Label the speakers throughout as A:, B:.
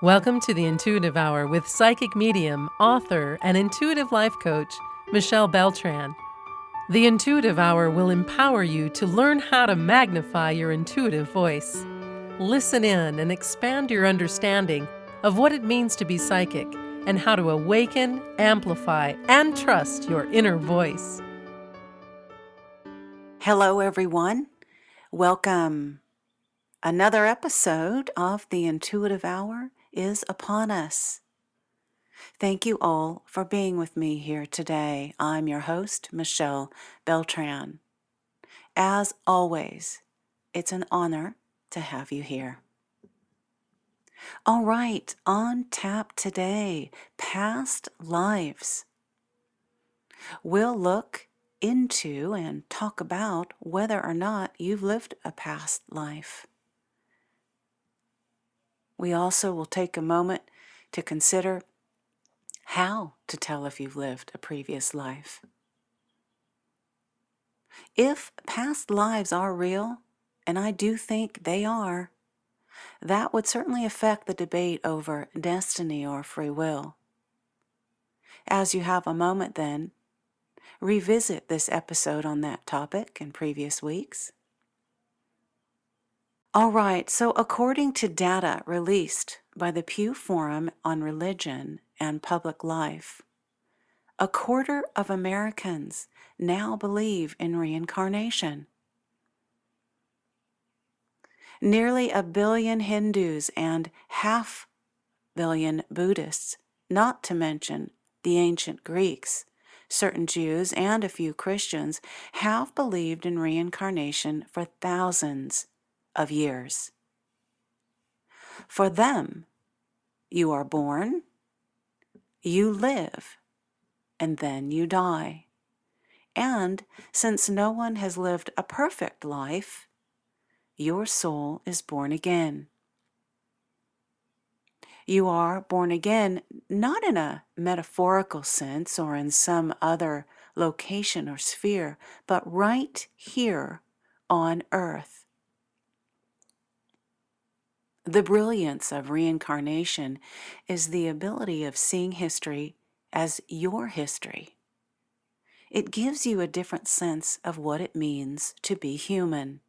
A: Welcome to the Intuitive Hour with psychic medium, author, and intuitive life coach, Michelle Beltran. The Intuitive Hour will empower you to learn how to magnify your intuitive voice. Listen in and expand your understanding of what it means to be psychic and how to awaken, amplify, and trust your inner voice.
B: Hello, everyone. Welcome. Another episode of the Intuitive Hour is upon us. Thank you all for being with me here today. I'm your host, Michelle Beltran. As always, it's an honor to have you here. All right, on tap today, past lives. We'll look into and talk about whether or not you've lived a past life. We also will take a moment to consider how to tell if you've lived a previous life. If past lives are real, and I do think they are, that would certainly affect the debate over destiny or free will. As you have a moment then, revisit this episode on that topic in previous weeks. All right, so according to data released by the Pew Forum on Religion and Public Life, 1/4 of Americans now believe in reincarnation. Nearly 1 billion Hindus and 500 million Buddhists, not to mention the ancient Greeks, certain Jews, and a few Christians, have believed in reincarnation for thousands of years. For them, you are born, you live, and then you die. And since no one has lived a perfect life, your soul is born again. You are born again not in a metaphorical sense or in some other location or sphere, but right here on Earth. The brilliance of reincarnation is the ability of seeing history as your history. It gives you a different sense of what it means to be human.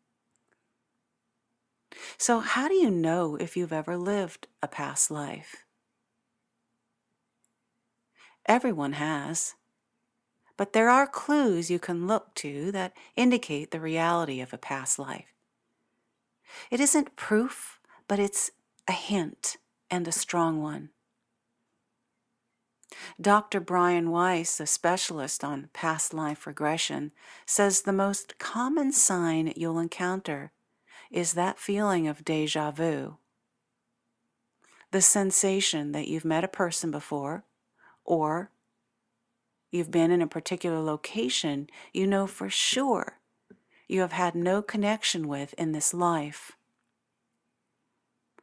B: So, how do you know if you've ever lived a past life? Everyone has. But there are clues you can look to that indicate the reality of a past life. It isn't proof, but it's a hint, and a strong one. Dr. Brian Weiss, a specialist on past life regression, says the most common sign you'll encounter is that feeling of déjà vu. The sensation that you've met a person before, or you've been in a particular location you know for sure you have had no connection with in this life.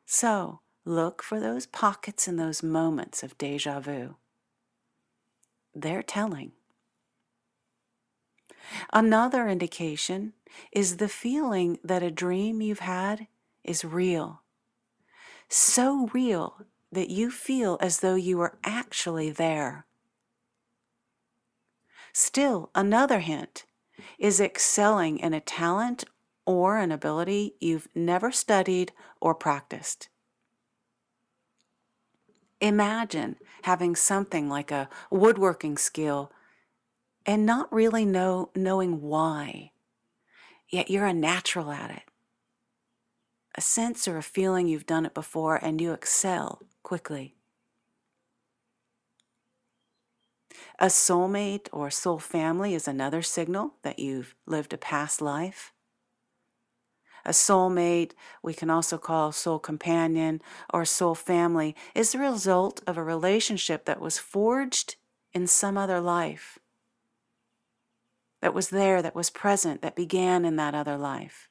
B: So, look for those pockets and those moments of déjà vu. They're telling. Another indication is the feeling that a dream you've had is real. So real that you feel as though you were actually there. Still, another hint is excelling in a talent or an ability you've never studied or practiced. Imagine having something like a woodworking skill and not really knowing why, yet you're a natural at it. A sense or a feeling you've done it before and you excel quickly. A soulmate or soul family is another signal that you've lived a past life. A soulmate, we can also call soul companion or soul family, is the result of a relationship that was forged in some other life. That was there, that was present, that began in that other life.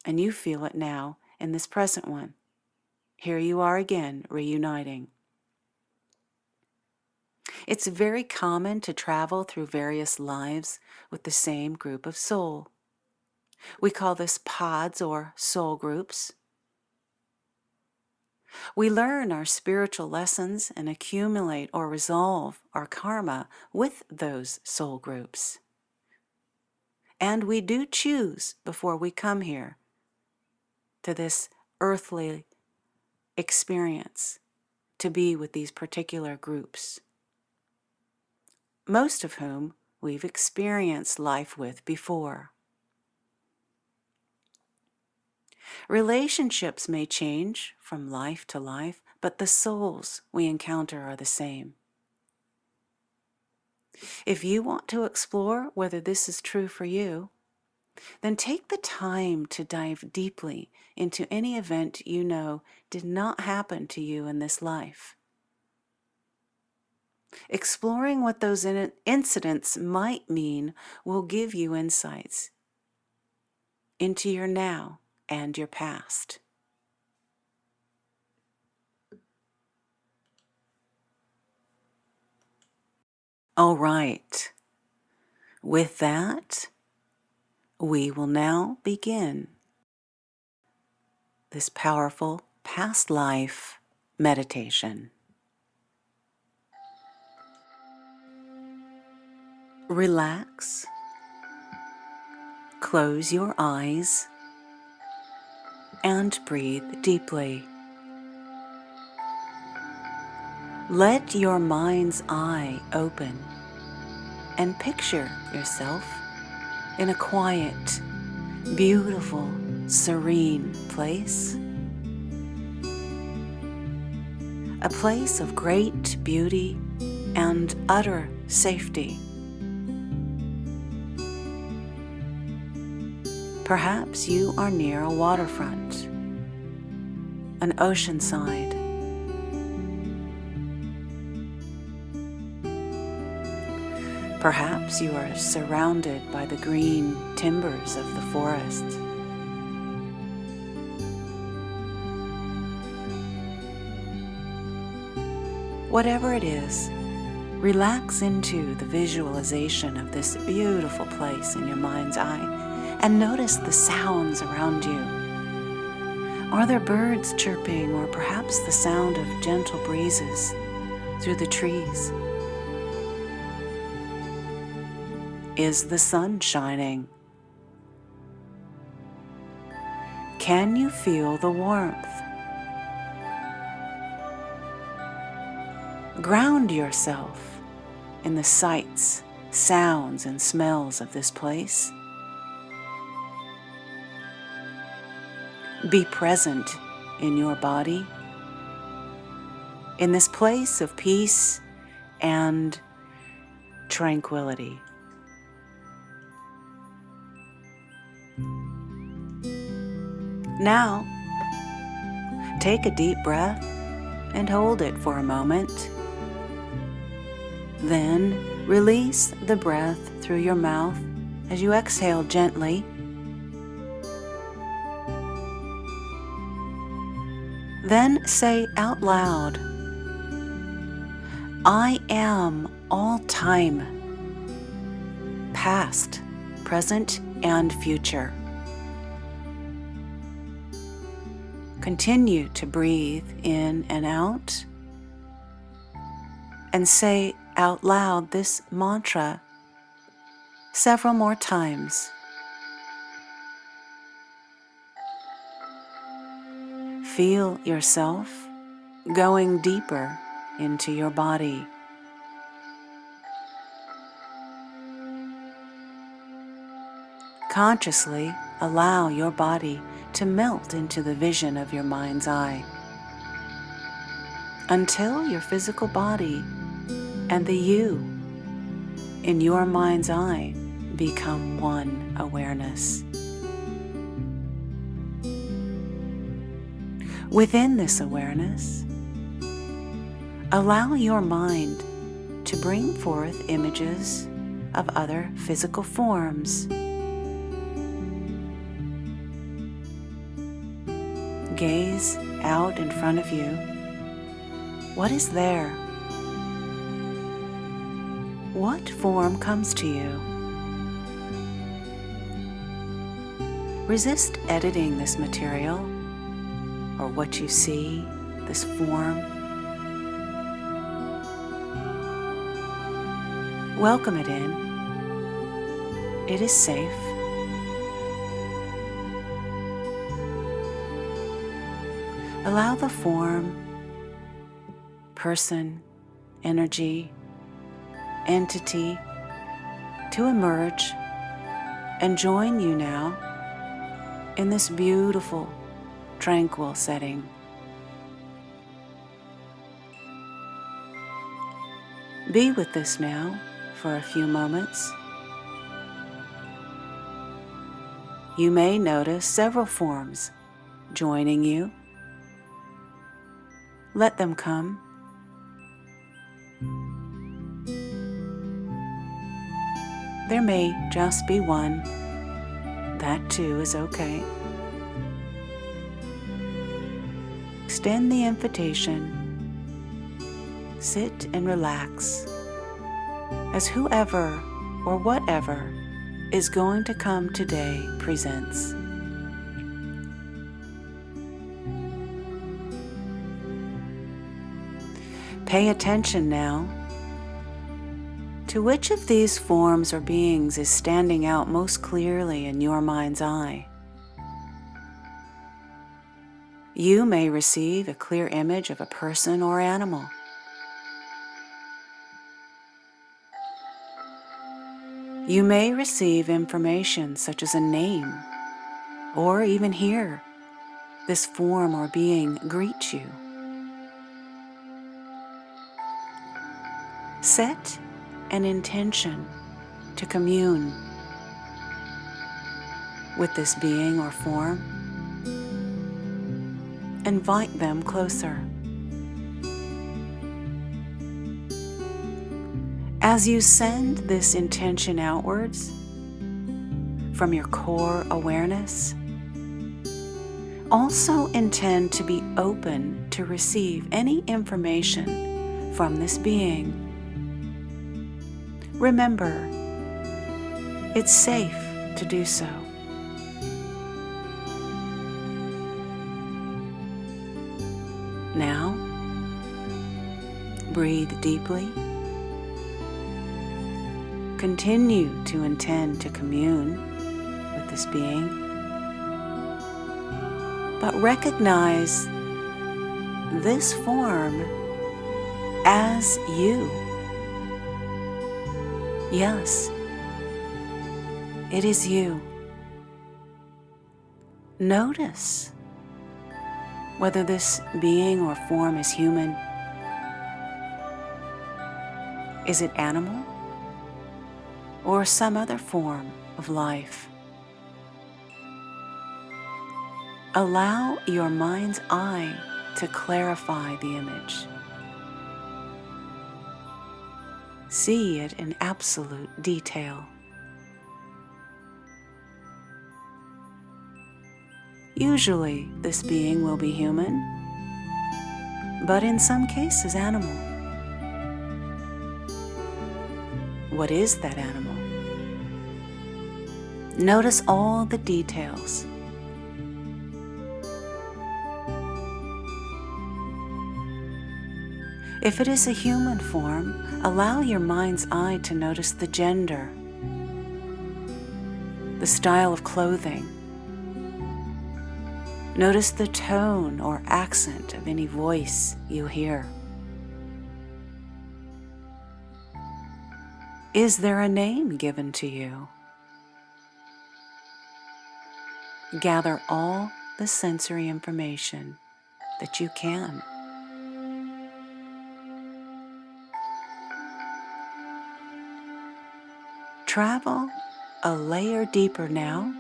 B: And you feel it now in this present one. Here you are again, reuniting. It's very common to travel through various lives with the same group of soul. We call this pods or soul groups. We learn our spiritual lessons and accumulate or resolve our karma with those soul groups. And we do choose before we come here to this earthly experience to be with these particular groups, most of whom we've experienced life with before. Relationships may change from life to life, but the souls we encounter are the same. If you want to explore whether this is true for you, then take the time to dive deeply into any event you know did not happen to you in this life. Exploring what those incidents might mean will give you insights into your now and your past. All right. With that, we will now begin this powerful past life meditation. Relax. Close your eyes and breathe deeply. Let your mind's eye open and picture yourself in a quiet, beautiful, serene place. A place of great beauty and utter safety. Perhaps you are near a waterfront, an ocean side. Perhaps you are surrounded by the green timbers of the forest. Whatever it is, relax into the visualization of this beautiful place in your mind's eye and notice the sounds around you. Are there birds chirping or perhaps the sound of gentle breezes through the trees? Is the sun shining? Can you feel the warmth? Ground yourself in the sights, sounds, and smells of this place. Be present in your body, in this place of peace and tranquility. Now, take a deep breath and hold it for a moment. Then release the breath through your mouth as you exhale gently. Then say out loud, I am all time, past, present, and future. Continue to breathe in and out, and say out loud this mantra several more times. Feel yourself going deeper into your body. Consciously allow your body to melt into the vision of your mind's eye until your physical body and the you in your mind's eye become one awareness. Within this awareness, allow your mind to bring forth images of other physical forms. Gaze out in front of you. What is there? What form comes to you? Resist editing this material or what you see this form. Welcome it in. It is safe. Allow the form, person, energy, entity to emerge and join you now in this beautiful, tranquil setting. Be with this now for a few moments. You may notice several forms joining you. Let them come. There may just be one. That too is okay. Extend the invitation. Sit and relax as whoever or whatever is going to come today presents. Pay attention now to which of these forms or beings is standing out most clearly in your mind's eye. You may receive a clear image of a person or animal. You may receive information such as a name, or even hear this form or being greet you. Set an intention to commune with this being or form. Invite them closer. As you send this intention outwards from your core awareness, also intend to be open to receive any information from this being. Remember, it's safe to do so. Now, breathe deeply. Continue to intend to commune with this being, but recognize this form as you. Yes, it is you. Notice whether this being or form is human. Is it animal or some other form of life? Allow your mind's eye to clarify the image. See it in absolute detail. Usually, this being will be human, but in some cases animal. What is that animal? Notice all the details. If it is a human form, allow your mind's eye to notice the gender, the style of clothing. Notice the tone or accent of any voice you hear. Is there a name given to you? Gather all the sensory information that you can. Travel a layer deeper now.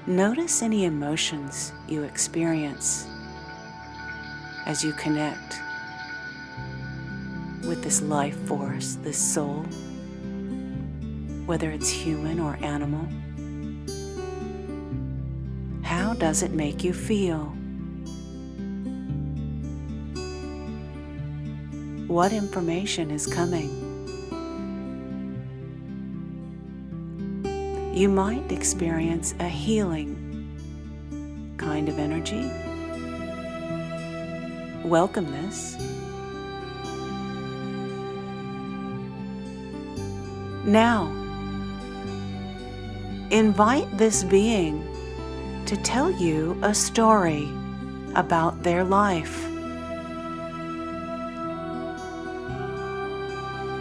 B: Notice any emotions you experience as you connect with this life force, this soul, whether it's human or animal. How does it make you feel? What information is coming? You might experience a healing kind of energy. Welcome this. Now, invite this being to tell you a story about their life.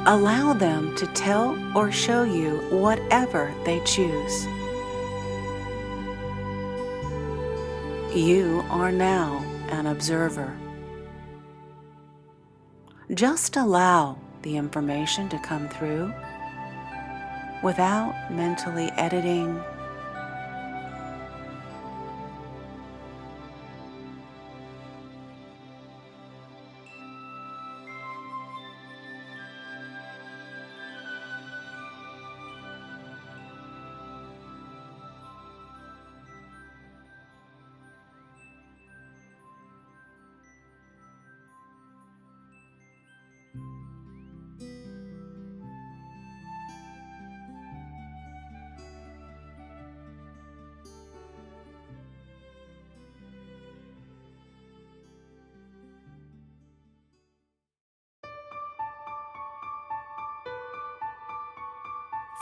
B: Allow them to tell or show you whatever they choose. You are now an observer. Just allow the information to come through without mentally editing.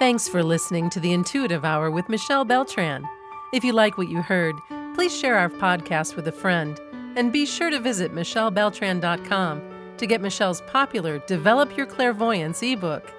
A: Thanks for listening to the Intuitive Hour with Michelle Beltran. If you like what you heard, please share our podcast with a friend, and be sure to visit michellebeltran.com to get Michelle's popular Develop Your Clairvoyance ebook.